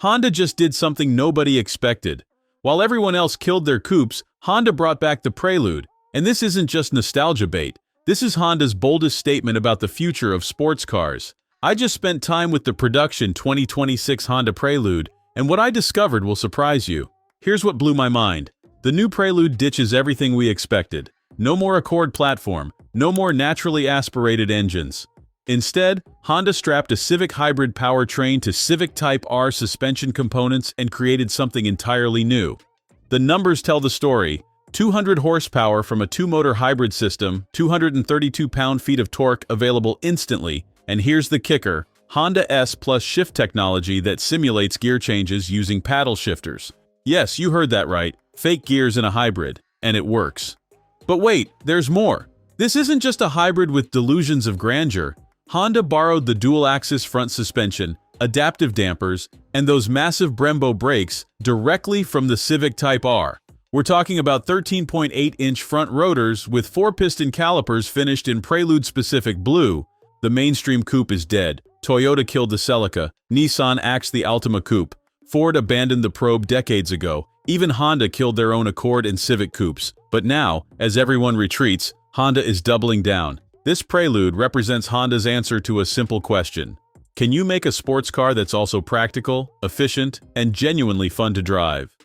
Honda just did something nobody expected. While everyone else killed their coupes, Honda brought back the Prelude. And this isn't just nostalgia bait. This is Honda's boldest statement about the future of sports cars. I just spent time with the production 2026 Honda Prelude, and what I discovered will surprise you. Here's what blew my mind. The new Prelude ditches everything we expected. No more Accord platform, no more naturally aspirated engines. Instead, Honda strapped a Civic hybrid powertrain to Civic Type R suspension components and created something entirely new. The numbers tell the story. 200 horsepower from a two-motor hybrid system, 232 pound-feet of torque available instantly, and here's the kicker, Honda S Plus shift technology that simulates gear changes using paddle shifters. Yes, you heard that right, fake gears in a hybrid, and it works. But wait, there's more. This isn't just a hybrid with delusions of grandeur. Honda borrowed the dual-axis front suspension, adaptive dampers, and those massive Brembo brakes directly from the Civic Type R. We're talking about 13.8-inch front rotors with 4-piston calipers finished in Prelude-specific blue. The mainstream coupe is dead. Toyota killed the Celica, Nissan axed the Altima coupe, Ford abandoned the Probe decades ago, even Honda killed their own Accord and Civic coupes. But now, as everyone retreats, Honda is doubling down. This Prelude represents Honda's answer to a simple question. Can you make a sports car that's also practical, efficient, and genuinely fun to drive?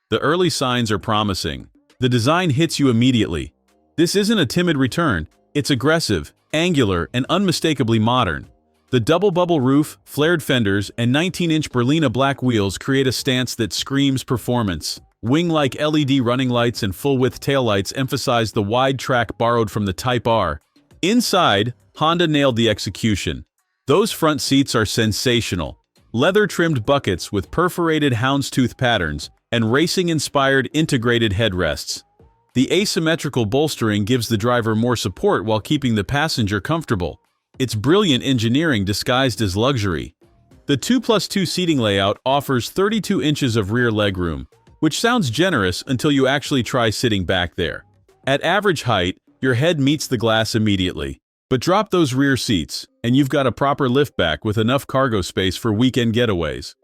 The early signs are promising. The design hits you immediately. This isn't a timid return, it's aggressive, angular, and unmistakably modern. The double-bubble roof, flared fenders, and 19-inch Berlina black wheels create a stance that screams performance. Wing-like LED running lights and full-width taillights emphasize the wide track borrowed from the Type R. Inside, Honda nailed the execution. Those front seats are sensational. Leather-trimmed buckets with perforated houndstooth patterns and racing-inspired integrated headrests. The asymmetrical bolstering gives the driver more support while keeping the passenger comfortable. It's brilliant engineering disguised as luxury. The 2+2 seating layout offers 32 inches of rear legroom, which sounds generous until you actually try sitting back there. At average height, your head meets the glass immediately. But drop those rear seats, and you've got a proper liftback with enough cargo space for weekend getaways.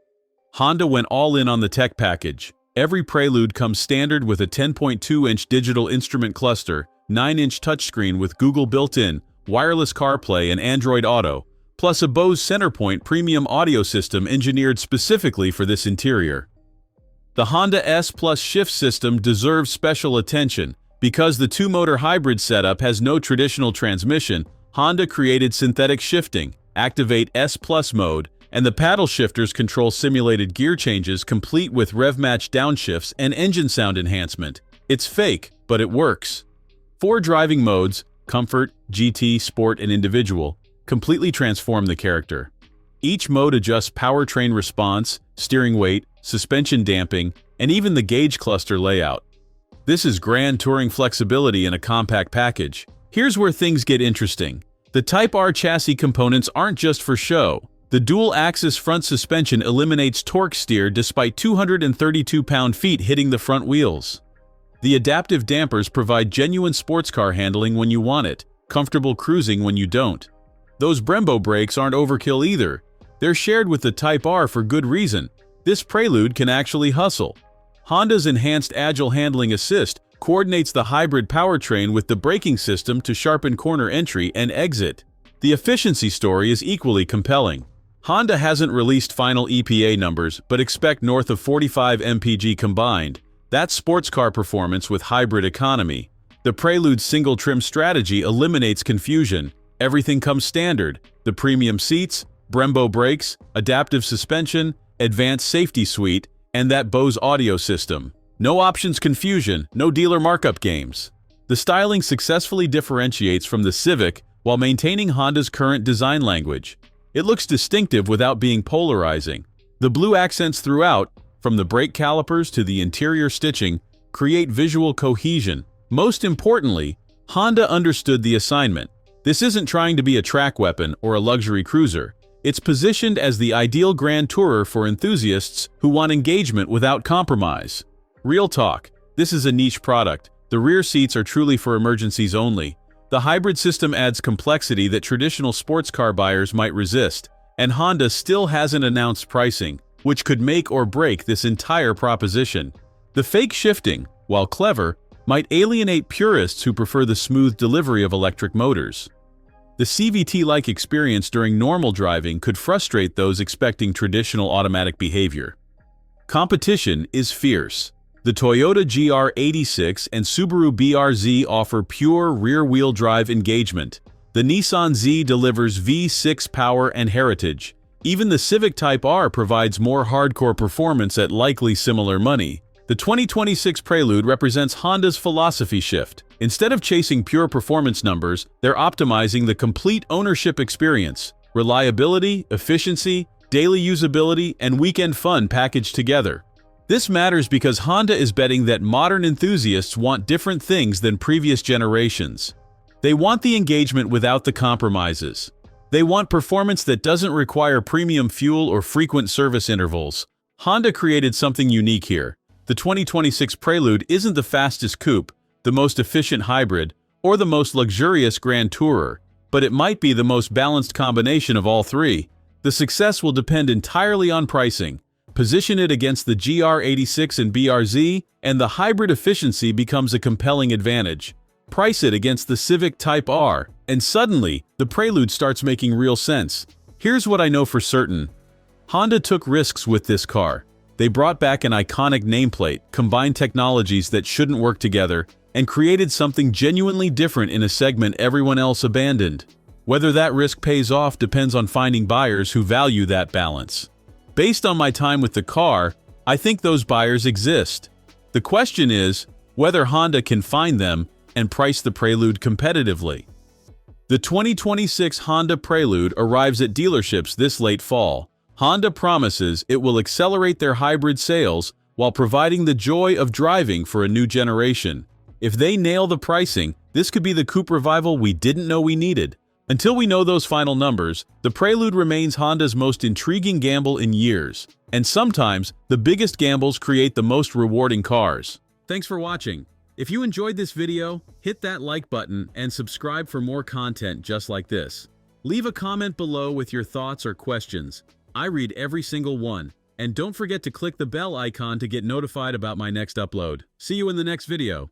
Honda went all in on the tech package. Every Prelude comes standard with a 10.2-inch digital instrument cluster, 9-inch touchscreen with Google built-in, wireless CarPlay and Android Auto, plus a Bose Centerpoint premium audio system engineered specifically for this interior. The Honda S Plus shift system deserves special attention. Because the two-motor hybrid setup has no traditional transmission, Honda created synthetic shifting, activate S Plus mode, and the paddle shifters control simulated gear changes complete with rev-match downshifts and engine sound enhancement. It's fake, but it works. 4 driving modes, Comfort, GT, Sport, and Individual, completely transform the character. Each mode adjusts powertrain response, steering weight, suspension damping, and even the gauge cluster layout. This is grand touring flexibility in a compact package. Here's where things get interesting. The Type R chassis components aren't just for show. The dual-axis front suspension eliminates torque steer despite 232 pound-feet hitting the front wheels. The adaptive dampers provide genuine sports car handling when you want it, comfortable cruising when you don't. Those Brembo brakes aren't overkill either. They're shared with the Type R for good reason. This Prelude can actually hustle. Honda's enhanced Agile Handling Assist coordinates the hybrid powertrain with the braking system to sharpen corner entry and exit. The efficiency story is equally compelling. Honda hasn't released final EPA numbers, but expect north of 45 mpg combined. That's sports car performance with hybrid economy. The Prelude's single trim strategy eliminates confusion. Everything comes standard: the premium seats, Brembo brakes, adaptive suspension, advanced safety suite, and that Bose audio system. No options confusion, no dealer markup games. The styling successfully differentiates from the Civic while maintaining Honda's current design language. It looks distinctive without being polarizing. The blue accents throughout, from the brake calipers to the interior stitching, create visual cohesion. Most importantly, Honda understood the assignment. This isn't trying to be a track weapon or a luxury cruiser. It's positioned as the ideal grand tourer for enthusiasts who want engagement without compromise. Real talk, this is a niche product. The rear seats are truly for emergencies only. The hybrid system adds complexity that traditional sports car buyers might resist, and Honda still hasn't announced pricing. which could make or break this entire proposition. The fake shifting, while clever, might alienate purists who prefer the smooth delivery of electric motors. The CVT-like experience during normal driving could frustrate those expecting traditional automatic behavior. Competition is fierce. The Toyota GR86 and Subaru BRZ offer pure rear-wheel drive engagement. The Nissan Z delivers V6 power and heritage. Even the Civic Type R provides more hardcore performance at likely similar money. The 2026 Prelude represents Honda's philosophy shift. Instead of chasing pure performance numbers, they're optimizing the complete ownership experience. Reliability, efficiency, daily usability, and weekend fun packaged together. This matters because Honda is betting that modern enthusiasts want different things than previous generations. They want the engagement without the compromises. They want performance that doesn't require premium fuel or frequent service intervals. Honda created something unique here. The 2026 Prelude isn't the fastest coupe, the most efficient hybrid, or the most luxurious Grand Tourer, but it might be the most balanced combination of all three. The success will depend entirely on pricing. Position it against the GR86 and BRZ, and the hybrid efficiency becomes a compelling advantage. Price it against the Civic Type R, and suddenly, the Prelude starts making real sense. Here's what I know for certain. Honda took risks with this car. They brought back an iconic nameplate, combined technologies that shouldn't work together, and created something genuinely different in a segment everyone else abandoned. Whether that risk pays off depends on finding buyers who value that balance. Based on my time with the car, I think those buyers exist. The question is whether Honda can find them and price the Prelude competitively. The 2026 Honda Prelude arrives at dealerships this late fall. Honda promises it will accelerate their hybrid sales while providing the joy of driving for a new generation. If they nail the pricing, this could be the coupe revival we didn't know we needed. Until we know those final numbers, the Prelude remains Honda's most intriguing gamble in years. And sometimes, the biggest gambles create the most rewarding cars. Thanks for watching. If you enjoyed this video, hit that like button and subscribe for more content just like this. Leave a comment below with your thoughts or questions. I read every single one. And don't forget to click the bell icon to get notified about my next upload. See you in the next video.